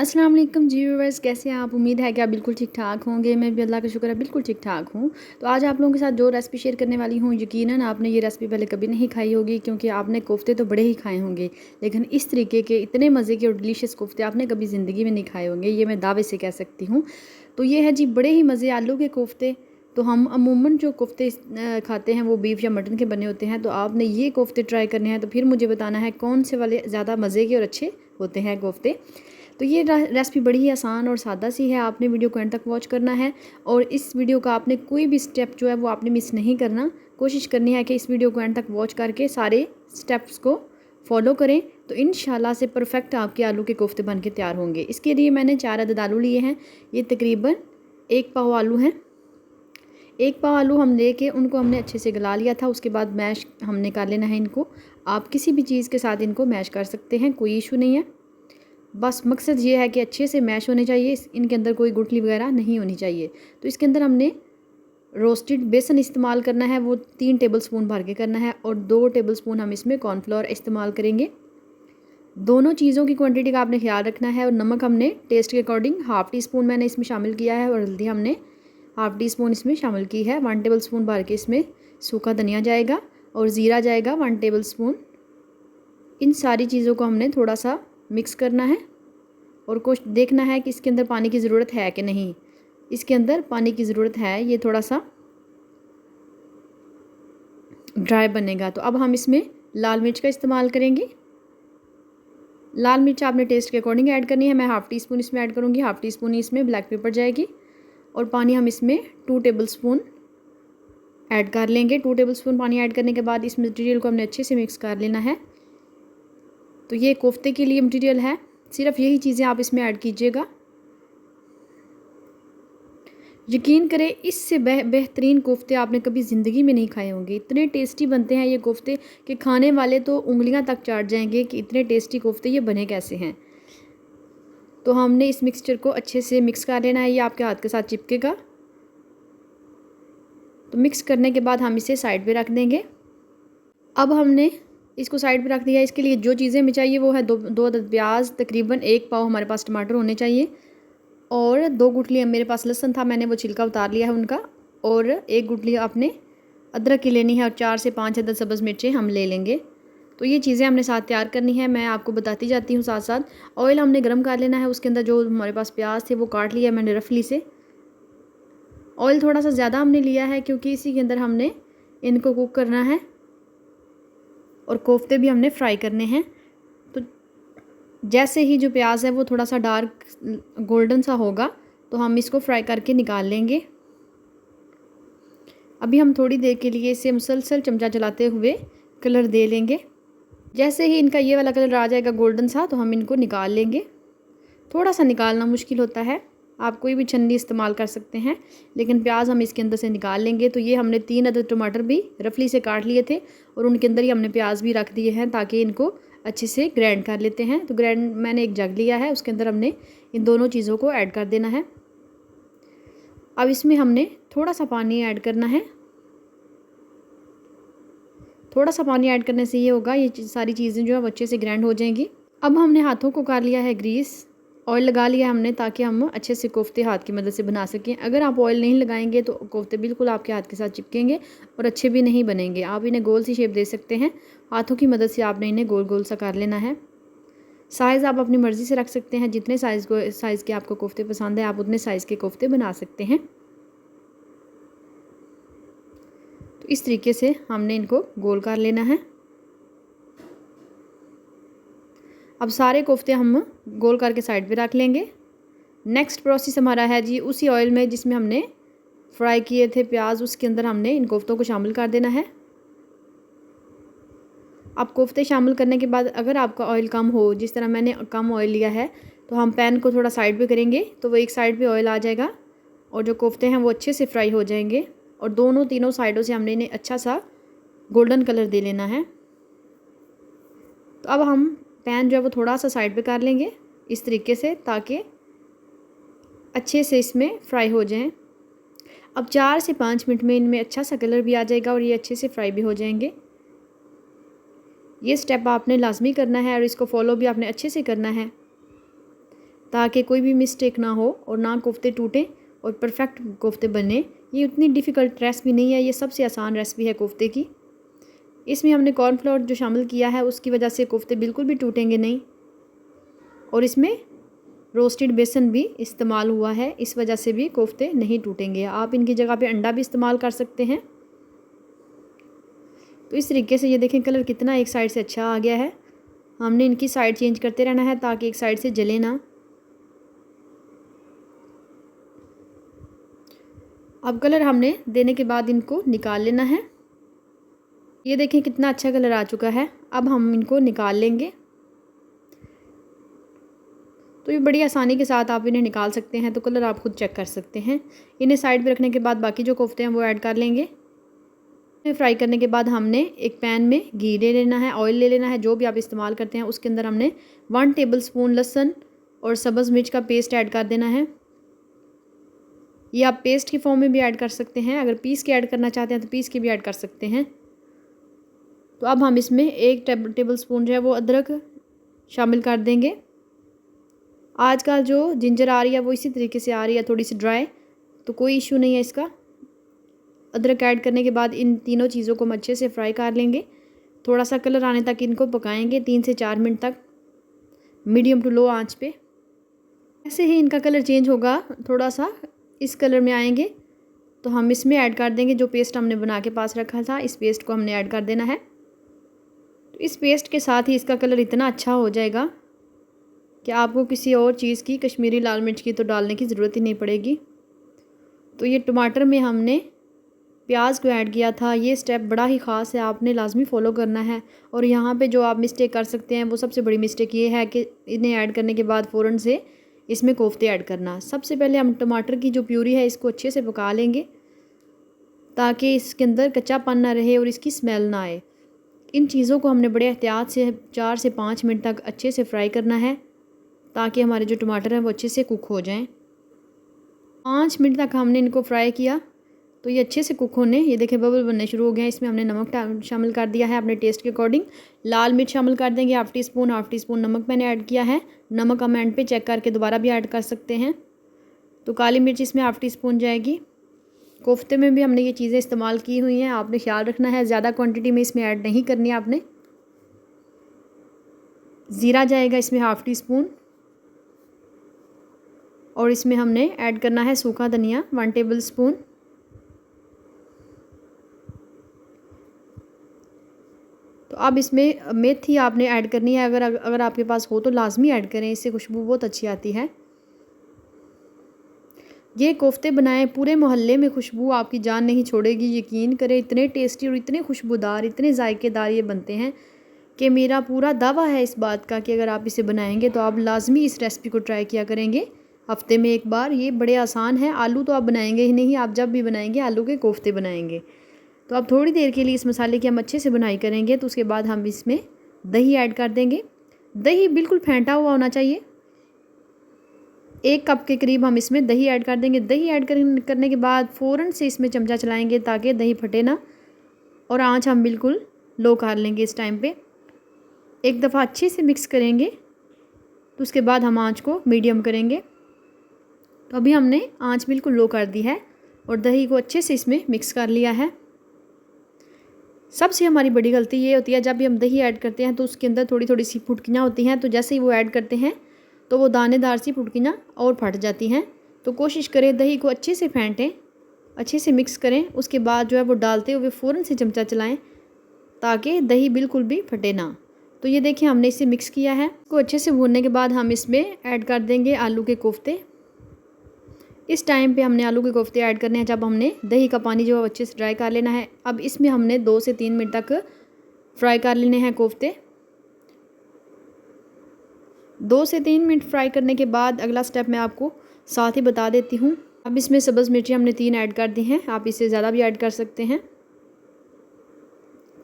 अस्सलाम वालेकुम जी व्यूअर्स, कैसे हैं आप। उम्मीद है कि आप बिल्कुल ठीक ठाक होंगे। मैं भी अल्लाह का शुक्र है बिल्कुल ठीक ठाक हूँ। तो आज आप लोगों के साथ जो रेसिपी शेयर करने वाली हूँ, यकीनन आपने ये रेसिपी पहले कभी नहीं खाई होगी, क्योंकि आपने कोफ्ते तो बड़े ही खाए होंगे, लेकिन इस तरीके के इतने मज़े के और डिलीशियस कोफ्ते आपने कभी ज़िंदगी में नहीं खाए होंगे, ये मैं दावे से कह सकती हूँ। तो ये है जी बड़े ही मज़े आलू के कोफ्ते। तो हम अमूमन जो कोफ्ते खाते हैं वो बीफ या मटन के बने होते हैं, तो आपने ये कोफ्ते ट्राई करने हैं तो फिर मुझे बताना है कौन से वाले ज़्यादा मज़े के और अच्छे होते हैं कोफ्ते। तो ये रेसिपी बड़ी ही आसान और सादा सी है। आपने वीडियो को एंड तक वॉच करना है और इस वीडियो का आपने कोई भी स्टेप जो है वो आपने मिस नहीं करना। कोशिश करनी है कि इस वीडियो को एंड तक वॉच करके सारे स्टेप्स को फॉलो करें, तो इंशाल्लाह से परफेक्ट आपके आलू के कोफ्ते बन के तैयार होंगे। इसके लिए मैंने 4 अदद आलू लिए हैं। ये तकरीबन 1 पाव आलू हैं। 1 पाव आलू हम लेके उनको हमने अच्छे से गला लिया था। उसके बाद मैश हमने कर लेना है इनको। आप किसी भी चीज़ के साथ इनको मैश कर सकते हैं, कोई इशू नहीं है। बस मकसद ये है कि अच्छे से मैश होने चाहिए, इनके अंदर कोई गुठली वगैरह नहीं होनी चाहिए। तो इसके अंदर हमने रोस्टेड बेसन इस्तेमाल करना है, वो 3 टेबलस्पून भर के करना है, और 2 टेबलस्पून हम इसमें कॉर्नफ्लोर इस्तेमाल करेंगे। दोनों चीज़ों की क्वांटिटी का आपने ख्याल रखना है। और नमक हमने टेस्ट के अकॉर्डिंग हाफ़ टी स्पून मैंने इसमें शामिल किया है, और हल्दी हमने हाफ़ टी स्पून इसमें शामिल की है। 1 टेबल स्पून भर के इसमें सूखा धनिया जाएगा और ज़ीरा जाएगा 1 टेबल स्पून। इन सारी चीज़ों को हमने थोड़ा सा मिक्स करना है और कुछ देखना है कि इसके अंदर पानी की ज़रूरत है कि नहीं। इसके अंदर पानी की ज़रूरत है, ये थोड़ा सा ड्राई बनेगा। तो अब हम इसमें लाल मिर्च का इस्तेमाल करेंगे। लाल मिर्च आपने टेस्ट के अकॉर्डिंग ऐड करनी है। मैं हाफ़ टी स्पून इसमें ऐड करूँगी, हाफ़ टी स्पून इसमें ब्लैक पेपर जाएगी, और पानी हम इसमें 2 टेबल स्पून ऐड कर लेंगे। 2 टेबल स्पून पानी ऐड करने के बाद इस मटेरियल को हमने अच्छे से मिक्स कर लेना है। तो ये कोफ्ते के लिए मटेरियल है, सिर्फ यही चीज़ें आप इसमें ऐड कीजिएगा। यकीन करें, इससे बेहतरीन कोफ्ते आपने कभी ज़िंदगी में नहीं खाए होंगे। इतने टेस्टी बनते हैं ये कोफ्ते कि खाने वाले तो उंगलियां तक चाट जाएंगे कि इतने टेस्टी कोफ्ते ये बने कैसे हैं। तो हमने इस मिक्सचर को अच्छे से मिक्स कर लेना है, ये आपके हाथ के साथ चिपकेगा। तो मिक्स करने के बाद हम इसे साइड पे रख देंगे। अब हमने इसको साइड पे रख दिया। इसके लिए जो चीज़ें हमें चाहिए वो है दो अदद प्याज, तकरीबन 1 पाव हमारे पास टमाटर होने चाहिए, और 2 गुठली मेरे पास लहसुन था, मैंने वो छिलका उतार लिया है उनका, और 1 गुठली आपने अदरक की लेनी है, और 4 से 5 अदद सब्ज़ मिर्चें हम ले लेंगे। तो ये चीज़ें हमने साथ तैयार करनी है, मैं आपको बताती जाती हूँ साथ साथ। ऑयल हमने गर्म कर लेना है, उसके अंदर जो हमारे पास प्याज थे वो काट लिया मैंने रफली से। ऑयल थोड़ा सा ज़्यादा हमने लिया है, क्योंकि इसी के अंदर हमने इनको कुक करना है और कोफ्ते भी हमने फ्राई करने हैं। तो जैसे ही जो प्याज है वो थोड़ा सा डार्क गोल्डन सा होगा तो हम इसको फ्राई करके निकाल लेंगे। अभी हम थोड़ी देर के लिए इसे मुसलसल चमचा चलाते हुए कलर दे लेंगे। जैसे ही इनका ये वाला कलर आ जाएगा गोल्डन सा, तो हम इनको निकाल लेंगे। थोड़ा सा निकालना मुश्किल होता है, आप कोई भी छन्नी इस्तेमाल कर सकते हैं, लेकिन प्याज हम इसके अंदर से निकाल लेंगे। तो ये हमने 3 अदद टमाटर भी रफली से काट लिए थे, और उनके अंदर ही हमने प्याज भी रख दिए हैं ताकि इनको अच्छे से ग्राइंड कर लेते हैं। तो ग्राइंड मैंने एक जग लिया है, उसके अंदर हमने इन दोनों चीज़ों को ऐड कर देना है। अब इसमें हमने थोड़ा सा पानी ऐड करना है। थोड़ा सा पानी ऐड करने से ये होगा, ये सारी चीज़ें जो है अच्छे से ग्राइंड हो जाएंगी। अब हमने हाथों को कर लिया है ग्रीस, ऑयल लगा लिया हमने, ताकि हम अच्छे से कोफ्ते हाथ की मदद से बना सकें। अगर आप ऑयल नहीं लगाएंगे तो कोफ्ते बिल्कुल आपके हाथ के साथ चिपकेंगे और अच्छे भी नहीं बनेंगे। आप इन्हें गोल सी शेप दे सकते हैं, हाथों की मदद से आपने इन्हें गोल गोल सा कर लेना है। साइज़ आप अपनी मर्ज़ी से रख सकते हैं, जितने साइज़ के आपको कोफ्ते पसंद है आप उतने साइज़ के कोफ्ते बना सकते हैं। तो इस तरीके से हमने इनको गोल कर लेना है। अब सारे कोफ्ते हम गोल करके साइड पे रख लेंगे। नेक्स्ट प्रोसेस हमारा है जी, उसी ऑयल में जिसमें हमने फ्राई किए थे प्याज, उसके अंदर हमने इन कोफ्तों को शामिल कर देना है। अब कोफ्ते शामिल करने के बाद अगर आपका ऑयल कम हो, जिस तरह मैंने कम ऑयल लिया है, तो हम पैन को थोड़ा साइड पे करेंगे तो वो एक साइड पे ऑयल आ जाएगा और जो कोफ्ते हैं वो अच्छे से फ्राई हो जाएंगे। और दोनों तीनों साइडों से हमने इन्हें अच्छा सा गोल्डन कलर दे लेना है। तो अब हम पैन जो है वो थोड़ा सा साइड पे कर लेंगे इस तरीके से, ताकि अच्छे से इसमें फ्राई हो जाएं। अब 4 से 5 मिनट में इनमें अच्छा सा कलर भी आ जाएगा और ये अच्छे से फ्राई भी हो जाएंगे। ये स्टेप आपने लाजमी करना है और इसको फॉलो भी आपने अच्छे से करना है, ताकि कोई भी मिस्टेक ना हो और ना कोफ्ते टूटें और परफेक्ट कोफ्ते बने। ये उतनी डिफ़िकल्ट रेसिपी नहीं है, ये सबसे आसान रेसिपी है कोफ्ते की। इसमें हमने कॉर्नफ्लोर जो शामिल किया है उसकी वजह से कोफ्ते बिल्कुल भी टूटेंगे नहीं, और इसमें रोस्टेड बेसन भी इस्तेमाल हुआ है, इस वजह से भी कोफ्ते नहीं टूटेंगे। आप इनकी जगह पे अंडा भी इस्तेमाल कर सकते हैं। तो इस तरीके से ये देखें कलर कितना एक साइड से अच्छा आ गया है। हमने इनकी साइड चेंज करते रहना है ताकि एक साइड से जले ना। अब कलर हमने देने के बाद इनको निकाल लेना है। ये देखें कितना अच्छा कलर आ चुका है। अब हम इनको निकाल लेंगे। तो ये बड़ी आसानी के साथ आप इन्हें निकाल सकते हैं, तो कलर आप खुद चेक कर सकते हैं। इन्हें साइड पे रखने के बाद बाकी जो कोफ्ते हैं वो ऐड कर लेंगे। फ्राई करने के बाद हमने एक पैन में घी ले लेना है, ऑयल ले लेना है, जो भी आप इस्तेमाल करते हैं। उसके अंदर हमने 1 टेबलस्पून लहसुन और सब्ज़ मिर्च का पेस्ट ऐड कर देना है। ये आप पेस्ट की फॉर्म में भी ऐड कर सकते हैं, अगर पीस के ऐड करना चाहते हैं तो पीस के भी ऐड कर सकते हैं। तो अब हम इसमें 1 टेबलस्पून जो है वो अदरक शामिल कर देंगे। आजकल जो जिंजर आ रही है वो इसी तरीके से आ रही है, थोड़ी सी ड्राई, तो कोई इशू नहीं है इसका। अदरक ऐड करने के बाद इन तीनों चीज़ों को हम अच्छे से फ्राई कर लेंगे। थोड़ा सा कलर आने तक इनको पकाएंगे, 3 से 4 मिनट तक मीडियम टू लो आंच पे। ऐसे ही इनका कलर चेंज होगा, थोड़ा सा इस कलर में आएंगे तो हम इसमें ऐड कर देंगे जो पेस्ट हमने बना के पास रखा था। इस पेस्ट को हमने ऐड कर देना है। तो इस पेस्ट के साथ ही इसका कलर इतना अच्छा हो जाएगा कि आपको किसी और चीज़ की, कश्मीरी लाल मिर्च की तो डालने की ज़रूरत ही नहीं पड़ेगी। तो ये टमाटर में हमने प्याज को ऐड किया था। ये स्टेप बड़ा ही ख़ास है, आपने लाजमी फ़ॉलो करना है। और यहाँ पे जो आप मिस्टेक कर सकते हैं वो सबसे बड़ी मिस्टेक ये है कि इन्हें ऐड करने के बाद फ़ौरन से इसमें कोफ्ते ऐड करना। सबसे पहले हम टमाटर की जो प्यूरी है इसको अच्छे से पका लेंगे ताकि इसके अंदर कच्चापन ना रहे और इसकी स्मेल ना आए। इन चीज़ों को हमने बड़े एहतियात से 4 से 5 मिनट तक अच्छे से फ्राई करना है ताकि हमारे जो टमाटर हैं वो अच्छे से कुक हो जाएं। 5 मिनट तक हमने इनको फ्राई किया तो ये अच्छे से कुक होने, ये देखें बबल बनने शुरू हो गए हैं। इसमें हमने नमक शामिल कर दिया है अपने टेस्ट के अकॉर्डिंग। लाल मिर्च शामिल कर देंगे हाफ़ टी स्पून नमक मैंने ऐड किया है। नमक हम एंड पे चेक करके दोबारा भी ऐड कर सकते हैं। तो काली मिर्च इसमें हाफ़ टी स्पून जाएगी। कोफ्ते में भी हमने ये चीज़ें इस्तेमाल की हुई हैं, आपने ख्याल रखना है, ज़्यादा क्वान्टिटी में इसमें ऐड नहीं करनी है आपने। ज़ीरा जाएगा इसमें हाफ़ टी स्पून, और इसमें हमने ऐड करना है सूखा धनिया 1 टेबल स्पून। तो अब इसमें मेथी आपने ऐड करनी है, अगर आपके पास हो तो लाजमी ऐड करें, इससे खुशबू बहुत अच्छी आती है। ये कोफ्ते बनाएं, पूरे मोहल्ले में खुशबू आपकी जान नहीं छोड़ेगी, यकीन करें। इतने टेस्टी और इतने खुशबूदार, इतने जायकेदार ये बनते हैं कि मेरा पूरा दावा है इस बात का कि अगर आप इसे बनाएंगे तो आप लाजमी इस रेसिपी को ट्राई किया करेंगे हफ्ते में एक बार। ये बड़े आसान है। आलू तो आप बनाएंगे ही नहीं, आप जब भी बनाएंगे आलू के कोफ्ते बनाएंगे। तो अब थोड़ी देर के लिए इस मसाले की हम अच्छे से बुनाई करेंगे। तो उसके बाद हम इसमें दही ऐड कर देंगे। दही बिल्कुल फेंटा हुआ होना चाहिए। 1 कप के करीब हम इसमें दही ऐड कर देंगे। दही ऐड करने के बाद फ़ौरन से इसमें चमचा चलाएंगे ताकि दही फटे ना, और आँच हम बिल्कुल लो कर लेंगे इस टाइम पे। एक दफ़ा अच्छे से मिक्स करेंगे तो उसके बाद हम आँच को मीडियम करेंगे। तो अभी हमने आँच बिल्कुल लो कर दी है और दही को अच्छे से इसमें मिक्स कर लिया है। सबसे हमारी बड़ी गलती ये होती है, जब भी हम दही ऐड करते हैं तो उसके अंदर थोड़ी थोड़ी सी फुटकियाँ होती हैं, तो जैसे ही वो ऐड करते हैं तो वो दानेदार सी फुटकियाँ और फट जाती हैं। तो कोशिश करें दही को अच्छे से फेंटें, अच्छे से मिक्स करें। उसके बाद जो है वो डालते हुए फ़ौरन से चमचा चलाएं ताकि दही बिल्कुल भी फटे ना। तो ये देखिए हमने इसे मिक्स किया है। इसको अच्छे से भूनने के बाद हम इसमें ऐड कर देंगे आलू के कोफ्ते। इस टाइम पे हमने आलू के कोफ्ते ऐड करने हैं जब हमने दही का पानी जो है अच्छे से ड्राई कर लेना है। अब इसमें हमने 2 से 3 मिनट तक फ्राई कर लेने हैं कोफ्ते। 2 से 3 मिनट फ्राई करने के बाद अगला स्टेप मैं आपको साथ ही बता देती हूँ। अब इसमें सब्ज़ मिर्ची हमने 3 ऐड कर दी हैं, आप इससे ज़्यादा भी ऐड कर सकते हैं।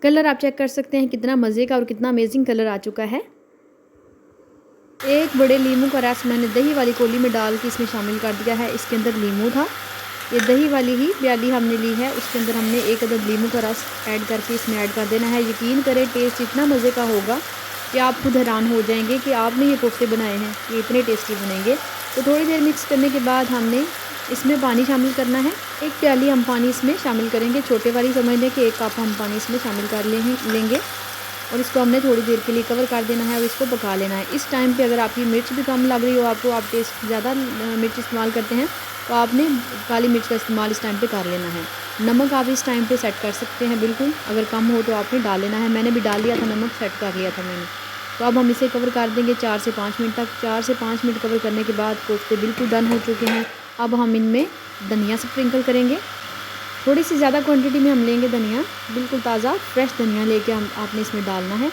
कलर आप चेक कर सकते हैं कितना मज़े का और कितना अमेजिंग कलर आ चुका है। 1 बड़े लीमू का रस मैंने दही वाली कोली में डाल के इसमें शामिल कर दिया है। इसके अंदर लीमू था, ये दही वाली ही प्याली हमने ली है, उसके अंदर हमने 1 अदद लीमू का रस ऐड करके इसमें ऐड कर देना है। यकीन करें टेस्ट इतना मज़े का होगा कि आप खुद हैरान हो जाएंगे कि आपने ये कोफ्ते बनाए हैं, ये इतने टेस्टी बनेंगे। तो थोड़ी देर मिक्स करने के बाद हमने इसमें पानी शामिल करना है। 1 प्याली हम पानी इसमें शामिल करेंगे, छोटे वाली समझ लें कि 1 कप हम पानी इसमें शामिल कर लेंगे और इसको हमने थोड़ी देर के लिए कवर कर देना है और इसको पका लेना है। इस टाइम पे अगर आपकी मिर्च भी कम लग रही हो, आपको आप टेस्ट ज़्यादा मिर्च इस्तेमाल करते हैं, तो आपने काली मिर्च का इस्तेमाल इस टाइम पे कर लेना है। नमक आप इस टाइम पे सेट कर सकते हैं बिल्कुल, अगर कम हो तो आपने डाल लेना है। मैंने भी डाल लिया था, नमक सेट कर लिया था मैंने। तो अब हम इसे कवर कर देंगे 4 से 5 मिनट तक। 4 से 5 मिनट कवर करने के बाद कोफ्ते बिल्कुल डन हो चुके हैं। अब हम इनमें धनिया स्प्रिंकल करेंगे। थोड़ी सी ज़्यादा क्वांटिटी में हम लेंगे धनिया, बिल्कुल ताज़ा फ्रेश धनिया लेके हम आपने इसमें डालना है।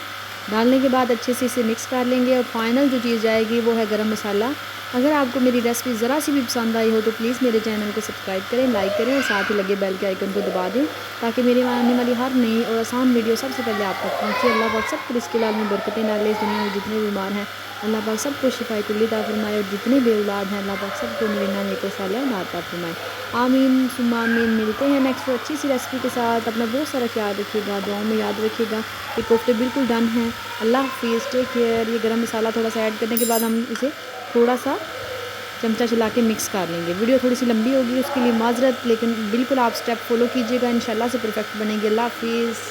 डालने के बाद अच्छे से इसे मिक्स कर लेंगे और फाइनल जो चीज़ जाएगी वो है गरम मसाला। अगर आपको मेरी रेसिपी ज़रा सी भी पसंद आई हो तो प्लीज़ मेरे चैनल को सब्सक्राइब करें, लाइक करें और साथ ही लगे बेल के आइकन को दबा दें, ताकि मेरी आने वाली हर नई और आसान वीडियो सबसे पहले आप तक पहुँचे। अल्लाह पाक सबको रिज़्क़ हलाल में बरकतें डाले। इस दुनिया में जितने बीमार हैं अल्लाह पाक सबको शिफाए कुल्ली अता फरमाए और जितने बेऔलाद हैं अल्लाह पाक सबको नवीना नेको सालिहा अता फरमाए। आमीन सुम्मा आमीन। मिलते हैं नेक्स्ट अच्छी सी रेसिपी के साथ। अपना बहुत सारा ख्याल रखिएगा, दुआओं में याद रखिएगा। ये कोफ्ते बिल्कुल डन हैं। अल्लाह हाफ़िज़, टेक केयर। ये गरम मसाला थोड़ा सा ऐड करने के बाद हम इसे थोड़ा सा चमचा चला के मिक्स कर लेंगे। वीडियो थोड़ी सी लंबी होगी, उसके लिए माज़रत, लेकिन बिल्कुल आप स्टेप फॉलो कीजिएगा, इंशाल्लाह से परफेक्ट बनेगी। अल्लाह हाफ़िज़।